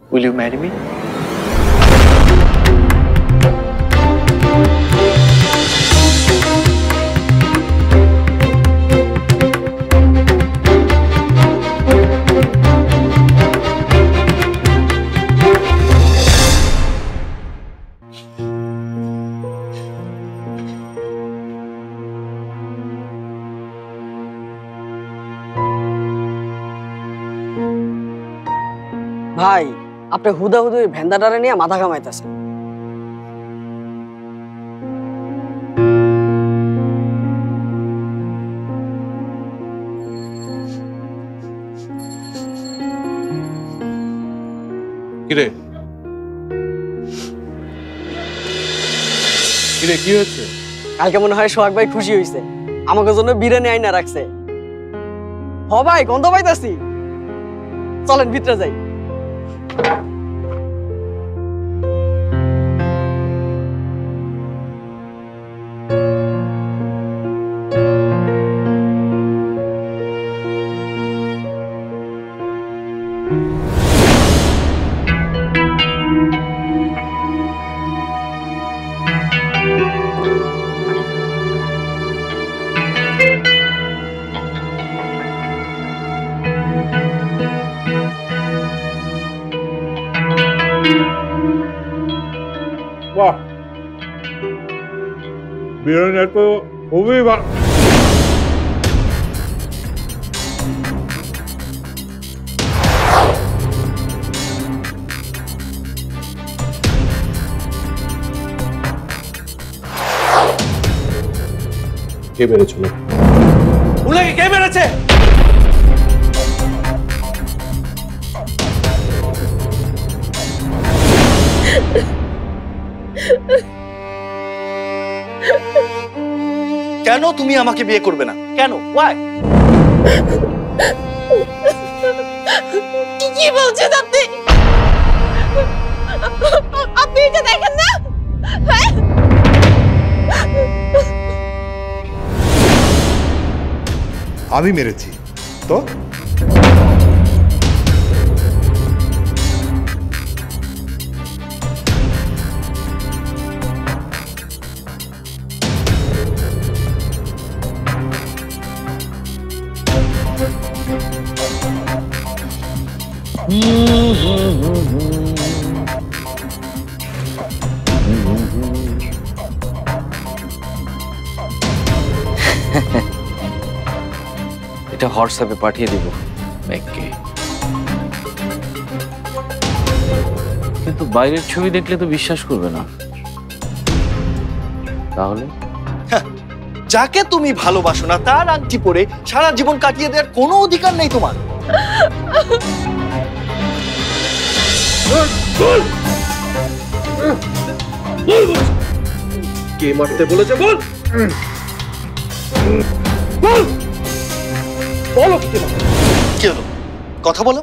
Will you marry me? ভাই আপনি হুদা হুদু ভেন্দাটারে নিয়ে মাথা কামাইতেছেন। কিরে কিরে কি হয়েছে? কালকে মনে হয় সোহাগ ভাই খুশি হয়েছে, আমাকে জন্য বিরিয়ানি আইনা রাখছে। হ ভাই গন্ধ পাইতাছি, চলেন ভিতরে যাই। বাহ, বিরিয়ানি তো খুবই ভালো। কে মেরেছিল? উনাকে কে মেরেছে? কেন তুমি আমাকে বিয়ে করবে না? কেন? Why? কি বলছেন আপনি? আপনি এটা দেখেন না? হ্যাঁ? আমি মেরেছি তো? এটা হোয়াটসঅ্যাপে পাঠিয়ে দিব ব্যাগকে। কিন্তু বাইরের ছবি দেখলে তো বিশ্বাস করবে না। তাহলে যাকে তুমি ভালোবাসো না তার আংটি পরে সারা জীবন কাটিয়ে দেওয়ার কোনো অধিকার নেই তোমার। কে মারতে বলেছে বল? কি হলো? কথা বলো।